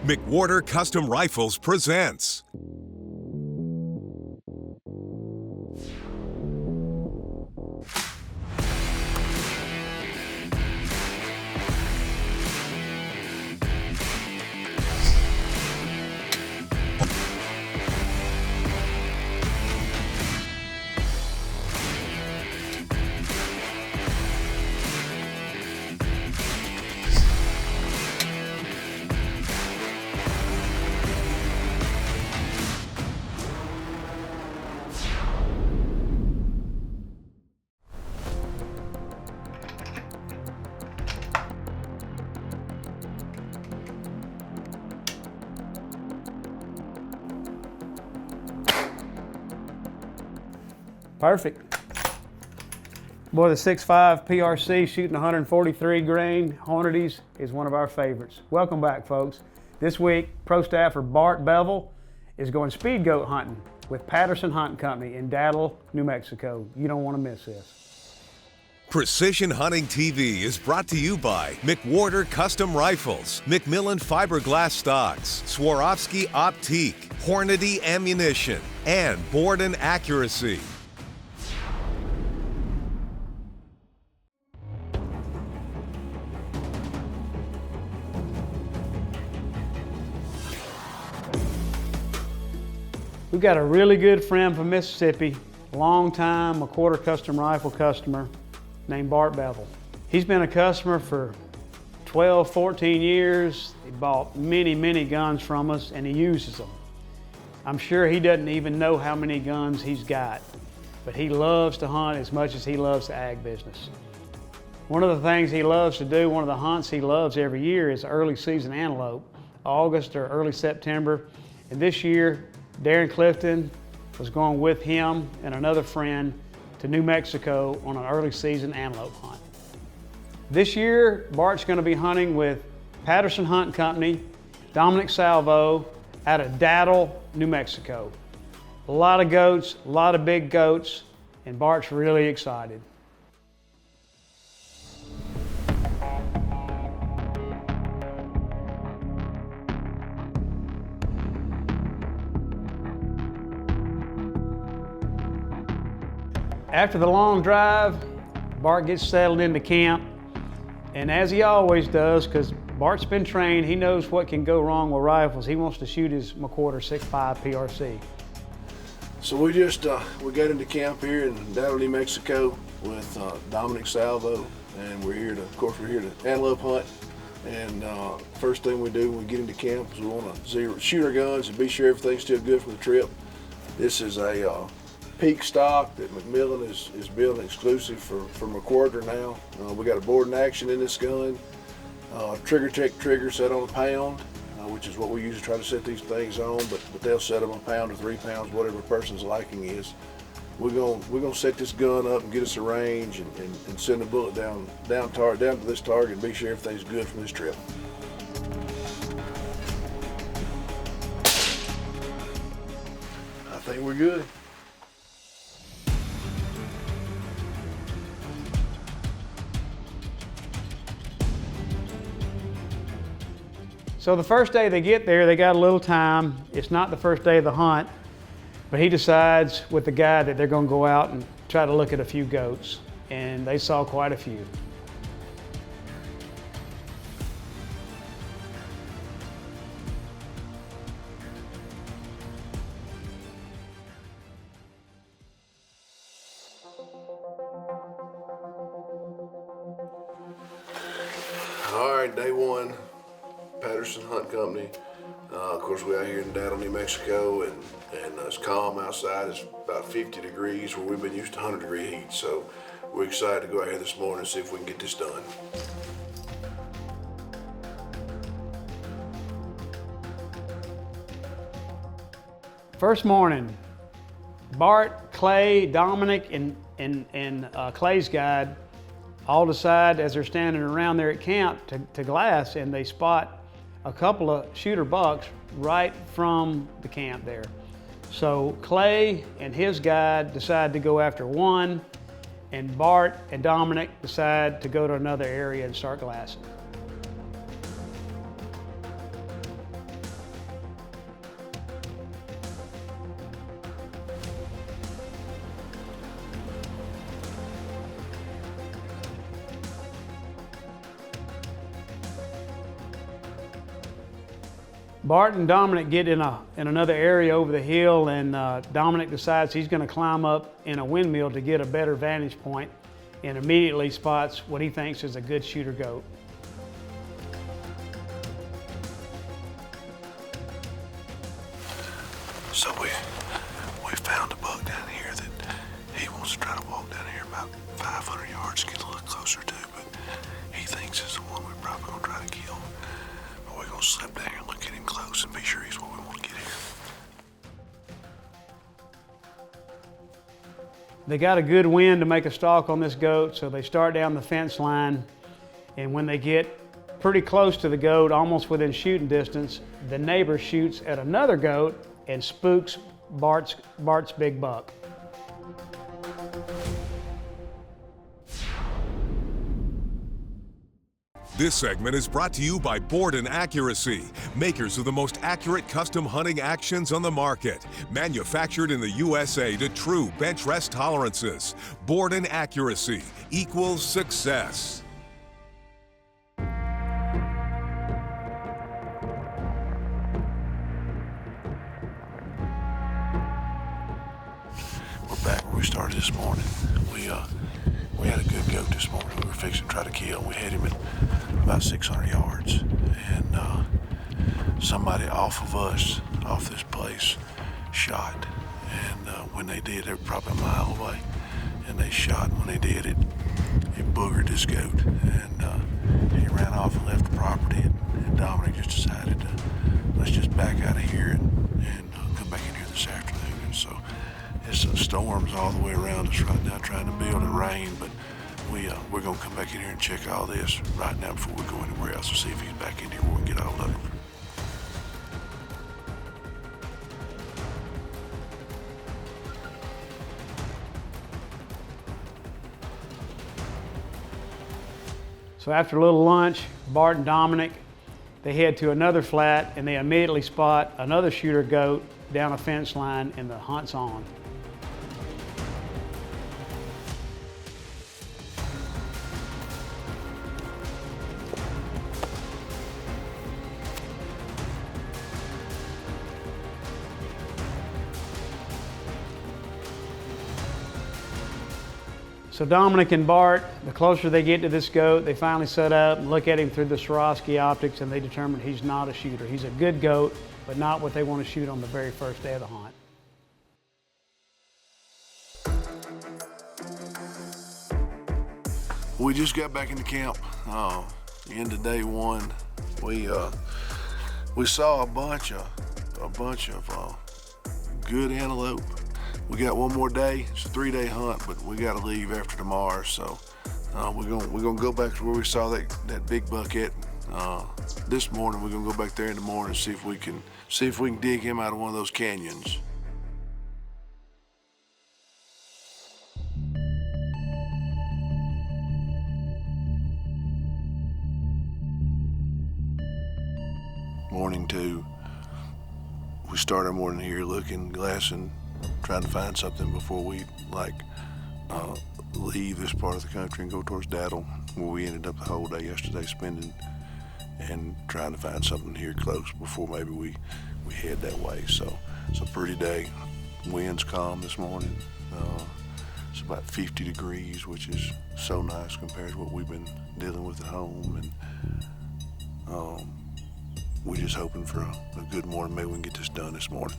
McWhorter Custom Rifles presents. Perfect. Boy, the 6.5 PRC shooting 143 grain Hornadies is one of our favorites. Welcome back, folks. This week, Prostaffer Bart Bevill is going speed goat hunting with Patterson Hunting Company in Antelope, New Mexico. You don't want to miss this. Precision Hunting TV is brought to you by McWhorter Custom Rifles, Macmillan Fiberglass Stocks, Swarovski Optique, Hornady Ammunition, and Borden Accuracy. We've got a really good friend from Mississippi, long-time McWhorter Custom Rifle customer named Bart Bevill. He's been a customer for 12, 14 years. He bought many guns from us and he uses them. I'm sure he doesn't even know how many guns he's got, but he loves to hunt as much as he loves the ag business. One of the things he loves to do, one of the hunts he loves every year is early season antelope, August or early September. And this year, Darren Clifton was going with him and another friend to New Mexico on an early season antelope hunt. This year, Bart's going to be hunting with Patterson Hunting Company, Dominic Salvo, out of Antelope, New Mexico. A lot of goats, a lot of big goats, and Bart's really excited. After the long drive, Bart gets settled into camp, and as he always does, because Bart's been trained, he knows what can go wrong with rifles. He wants to shoot his McWhorter 6.5 PRC. So we got into camp here in Antelope, New Mexico with Dominic Salvo, and we're here to antelope hunt. And first thing we do when we get into camp is we want to shoot our guns and be sure everything's still good for the trip. This is a peak stock that Macmillan is building exclusive for McWhorter now. We got a Borden action in this gun, Trigger Tech trigger set on a pound, which is what we usually try to set these things on, but they'll set them a pound or 3 pounds, whatever a person's liking is. We're gonna set this gun up and get us a range and send a bullet down to this target and be sure everything's good for this trip. I think we're good. So the first day they get there, they got a little time. It's not the first day of the hunt, but he decides with the guy that they're gonna go out and try to look at a few goats, and they saw quite a few. All right, day one. Patterson Hunt Company. Of course, we're out here in Antelope, New Mexico, and it's calm outside. It's about 50 degrees where we've been used to 100-degree heat. So we're excited to go out here this morning and see if we can get this done. First morning, Bart, Clay, Dominic, and Clay's guide all decide as they're standing around there at camp to glass, and they spot a couple of shooter bucks right from the camp there. So Clay and his guide decide to go after one, and Bart and Dominic decide to go to another area and start glassing. Bart and Dominic get in another area over the hill, and Dominic decides he's going to climb up in a windmill to get a better vantage point, and immediately spots what he thinks is a good shooter goat. So we found a buck down here that he wants to try to walk down here about 500 yards, get a little closer to, but he thinks it's the one we're probably gonna try to kill. But we're gonna slip down here and look at him close and be sure he's what we want to get here. They got a good wind to make a stalk on this goat, so they start down the fence line, and when they get pretty close to the goat, almost within shooting distance, the neighbor shoots at another goat and spooks Bart's big buck. This segment is brought to you by Bart Accuracy, makers of the most accurate custom hunting actions on the market. Manufactured in the USA to true bench rest tolerances. Bart Accuracy equals success. We're back where we started this morning. We had a good goat this morning we were fixing to try to kill. We had him at about 600 yards, and somebody off of us, off this place, shot. And when they did, they were probably a mile away, and they shot. And when they did, it boogered this goat, and he ran off and left the property. And Dominic just decided to let's just back out of here and come back in here this afternoon. And so it's storms all the way around us right now, trying to build and rain, but we're gonna come back in here and check all this right now before we go anywhere else to see if he's back in here where we can get all of him. So after a little lunch, Bart and Dominic, they head to another flat, and they immediately spot another shooter goat down a fence line, and the hunt's on. So Dominic and Bart, the closer they get to this goat, they finally set up and look at him through the Swarovski optics, and they determine he's not a shooter. He's a good goat, but not what they want to shoot on the very first day of the hunt. We just got back into camp. End of day one, we saw a bunch of good antelope. We got one more day. It's a 3-day hunt, but we got to leave after tomorrow. So we're gonna go back to where we saw that big buck at this morning. We're gonna go back there in the morning and see if we can dig him out of one of those canyons. Morning 2. We start our morning here looking, glassing, trying to find something before we leave this part of the country and go towards Daddle, where we ended up the whole day yesterday spending and trying to find something here close before maybe we head that way. So it's a pretty day. Wind's calm this morning. It's about 50 degrees, which is so nice compared to what we've been dealing with at home. And we're just hoping for a good morning. Maybe we can get this done this morning.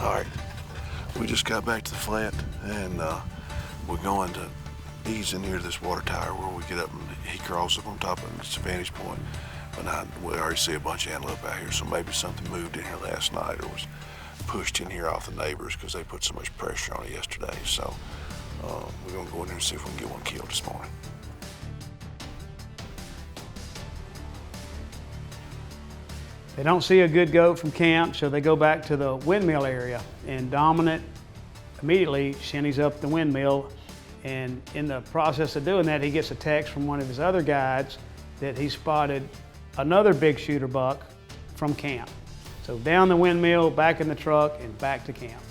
All right, we just got back to the flat, and we're going to ease in here to this water tower where we get up and he crawls up on top of it. It's a vantage point. But we already see a bunch of antelope out here, so maybe something moved in here last night or was pushed in here off the neighbors because they put so much pressure on it yesterday. So we're gonna go in there and see if we can get one killed this morning. They don't see a good goat from camp, so they go back to the windmill area, and Dominic immediately shinnies up the windmill, and in the process of doing that, he gets a text from one of his other guides that he spotted another big shooter buck from camp. So down the windmill, back in the truck, and back to camp.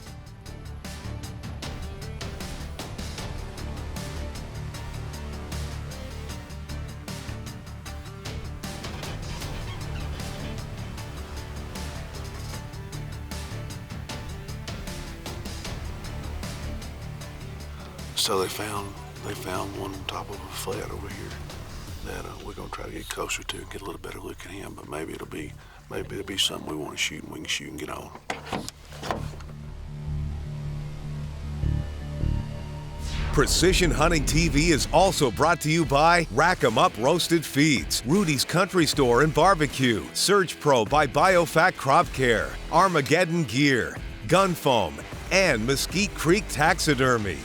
So they found one on top of a flat over here that we're gonna try to get closer to and get a little better look at him. But maybe it'll be something we want to shoot and we can shoot and get on. Precision Hunting TV is also brought to you by Rack 'em Up Roasted Feeds, Rudy's Country Store and Barbecue, Surge Pro by Biofac Crop Care, Armageddon Gear, Gun Foam, and Mesquite Creek Taxidermy.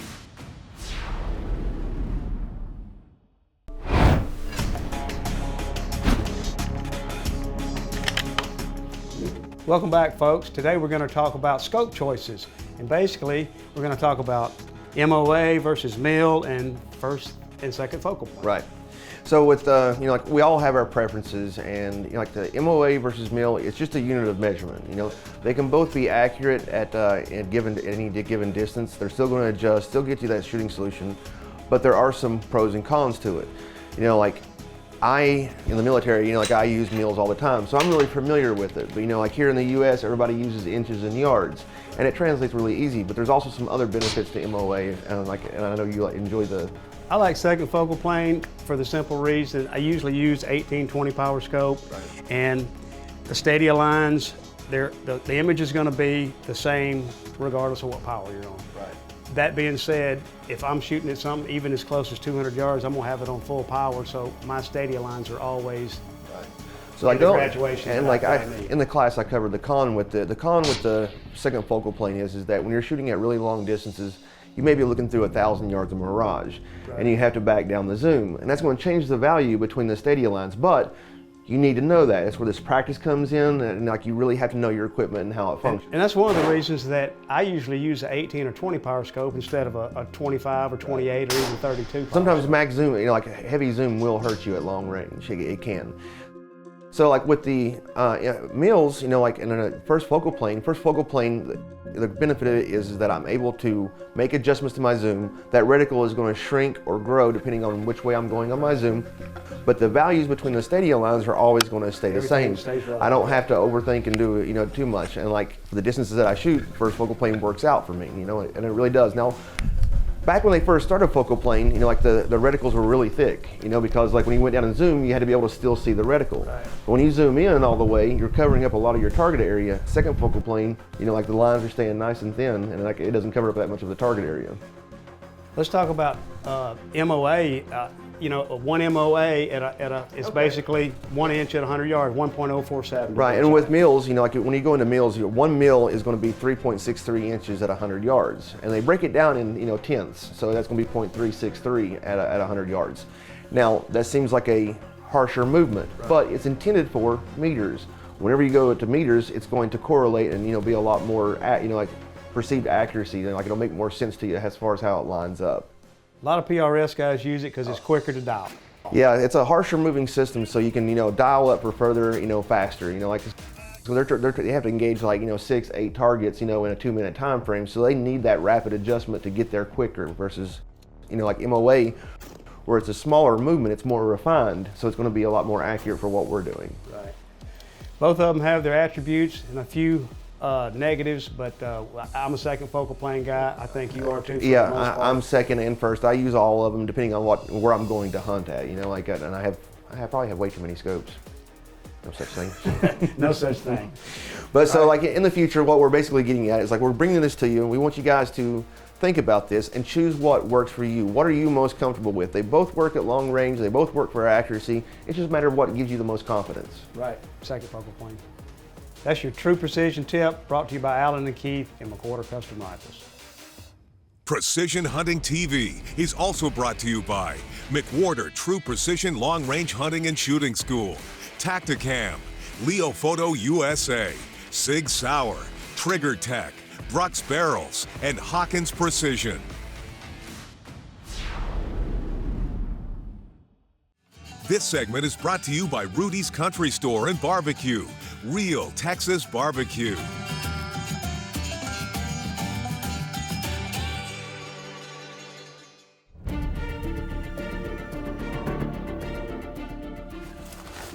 Welcome back, folks. Today we're going to talk about scope choices. And basically, we're going to talk about MOA versus mill and first and second focal point. Right. So with, like we all have our preferences, and like the MOA versus mill, it's just a unit of measurement. They can both be accurate at any given distance. They're still going to adjust, still get you that shooting solution, but there are some pros and cons to it. Like in the military, like I use mills all the time, so I'm really familiar with it. But like here in the U.S., everybody uses inches and yards, and it translates really easy. But there's also some other benefits to MOA, and I know you enjoy the. I like second focal plane for the simple reason I usually use 18-20 power scope, right. And the stadia lines, the image is going to be the same regardless of what power you're on. Right. That being said, if I'm shooting at something even as close as 200 yards, I'm gonna have it on full power, so my stadia lines are always right. So like graduation. And like in the class I covered the con with the second focal plane is that when you're shooting at really long distances, you may be looking through 1,000 yards of mirage, right. And you have to back down the zoom, and that's going to change the value between the stadia lines. But you need to know that. That's where this practice comes in, and like you really have to know your equipment and how it functions. And that's one of the reasons that I usually use an 18 or 20 power scope instead of a 25 or 28 or even 32 power Sometimes scope. max zoom, like heavy zoom will hurt you at long range. It can. So like with the mills, like in a first focal plane, the benefit of it is that I'm able to make adjustments to my zoom. That reticle is going to shrink or grow depending on which way I'm going on my zoom. But the values between the stadia lines are always going to stay the same. I don't have to overthink and do too much. And like for the distances that I shoot, first focal plane works out for me, and it really does. Now, back when they first started focal plane, like the reticles were really thick, because like when you went down and zoom, you had to be able to still see the reticle. Right. But when you zoom in all the way, you're covering up a lot of your target area. Second focal plane, like the lines are staying nice and thin, and like it doesn't cover up that much of the target area. Let's talk about MOA. One MOA it's basically 1 inch at 100 yards, 1.047. Right, and with mills, like when you go into mills, 1 mil is going to be 3.63 inches at 100 yards, and they break it down in tenths, so that's going to be 0.363 at 100 yards. Now that seems like a harsher movement, right. But it's intended for meters. Whenever you go to meters, it's going to correlate and be a lot more like perceived accuracy, and like it'll make more sense to you as far as how it lines up. A lot of PRS guys use it because it's quicker to dial. Yeah, it's a harsher moving system, so you can dial up for further, faster. So they have to engage like 6-8 targets, in a 2-minute time frame. So they need that rapid adjustment to get there quicker versus, like MOA, where it's a smaller movement, it's more refined, so it's going to be a lot more accurate for what we're doing. Right. Both of them have their attributes and a few negatives, but I'm a second focal plane guy. I think you are too. Yeah, I'm second and first. I use all of them depending on where I'm going to hunt at. And I probably have way too many scopes. No such thing. No such thing. But so like in the future, what we're basically getting at is like we're bringing this to you, and we want you guys to think about this and choose what works for you. What are you most comfortable with? They both work at long range. They both work for accuracy. It's just a matter of what gives you the most confidence. Right. Second focal plane. That's your True Precision tip, brought to you by Allen and Keith and McWhorter Custom Rifles. Precision Hunting TV is also brought to you by McWhorter True Precision Long Range Hunting and Shooting School, Tacticam, Leo Photo USA, Sig Sauer, Trigger Tech, Brux Barrels, and Hawkins Precision. This segment is brought to you by Rudy's Country Store and Barbecue. Real Texas barbecue.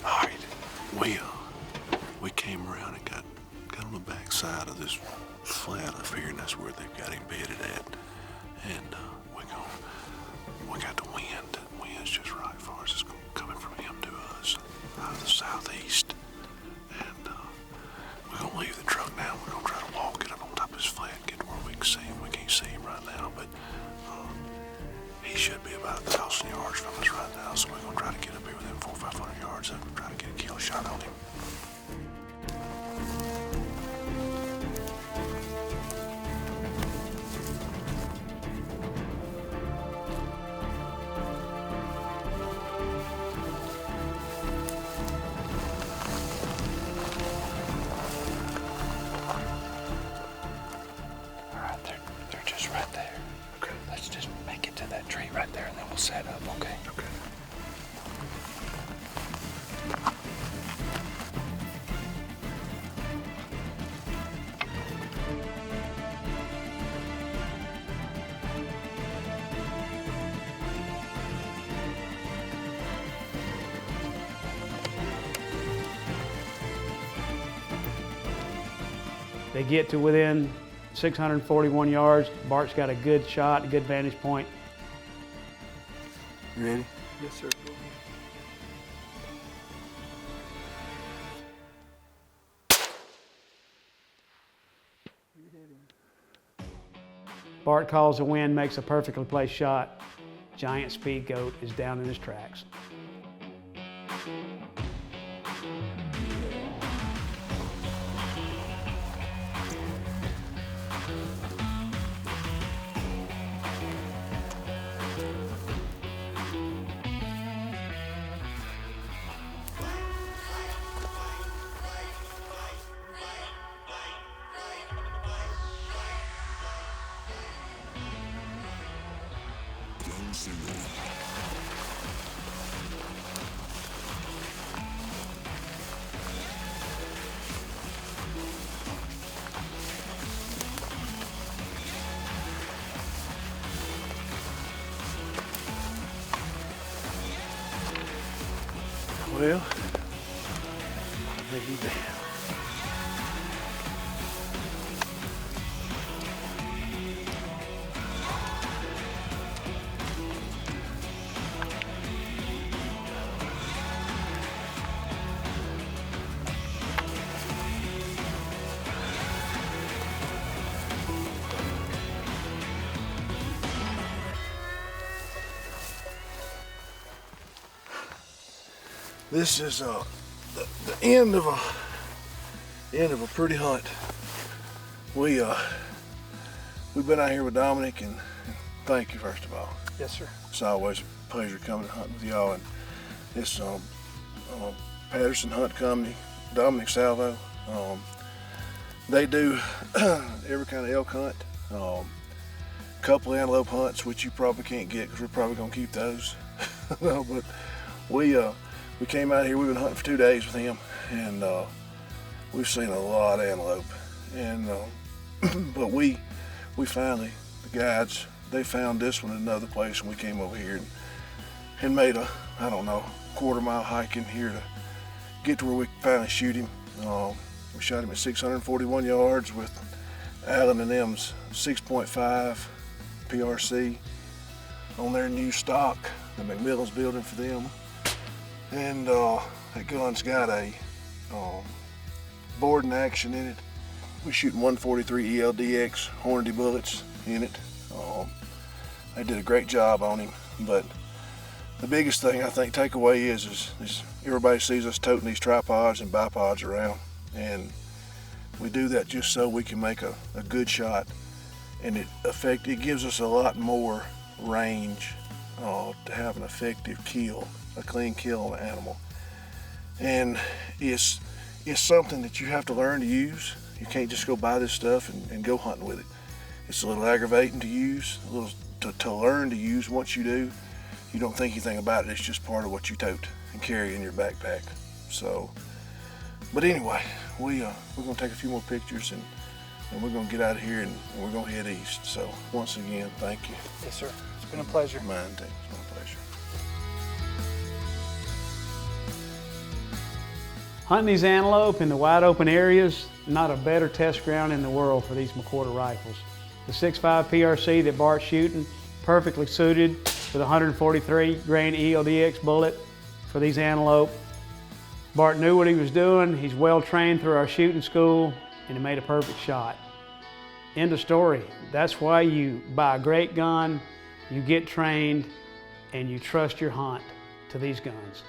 All right, we came around and got on the back side of this flat up here, and that's where they've got him bedded at. And we got the wind. The wind's just right as far as it's coming from him to us out of the southeast. And we're gonna leave the truck now. We're gonna try to walk it up on top of this flat, get to where we can see him. We can't see him right now, but he should be about 1,000 yards from us right now. So we're gonna try to get up here within 400 or 500 yards and try to get a kill shot on him. Right there, and then we'll set up, okay? Okay. They get to within 641 yards. Bart's got a good shot, a good vantage point. You ready? Yes, sir. Go ahead. Bart calls the wind, makes a perfectly placed shot. Giant speed goat is down in his tracks. Well, I think he's down. This is the end of a pretty hunt. We've been out here with Dominic, and thank you first of all. Yes, sir. It's always a pleasure coming to hunt with y'all. And it's Patterson Hunt Company, Dominic Salvo. They do every kind of elk hunt. Couple of antelope hunts, which you probably can't get because we're probably gonna keep those. No, but we came out here. We've been hunting for 2 days with him, and we've seen a lot of antelope. And but we finally, the guides, they found this one in another place, and we came over here and made a, I don't know, quarter-mile hike in here to get to where we could finally shoot him. We shot him at 641 yards with Allen and M's 6.5 PRC on their new stock that McMillan's building for them. And that gun's got a boarding action in it. We're shooting 143 ELDX Hornady bullets in it. They did a great job on him, but the biggest thing I think takeaway is everybody sees us toting these tripods and bipods around, and we do that just so we can make a good shot, and it gives us a lot more range to have an effective kill, a clean kill on an animal. And it's something that you have to learn to use. You can't just go buy this stuff and go hunting with it. It's a little aggravating to use, a little to learn to use. Once you do, you don't think anything about it. It's just part of what you tote and carry in your backpack. So, but anyway, we're gonna take a few more pictures and we're gonna get out of here and we're gonna head east. So once again, thank you. Yes, sir. It's been a pleasure. Mine too. It's been a pleasure. Hunting these antelope in the wide open areas, not a better test ground in the world for these McWhorter rifles. The 6.5 PRC that Bart's shooting, perfectly suited with a 143 grain ELDX bullet for these antelope. Bart knew what he was doing. He's well trained through our shooting school, and he made a perfect shot. End of story. That's why you buy a great gun, you get trained, and you trust your hunt to these guns.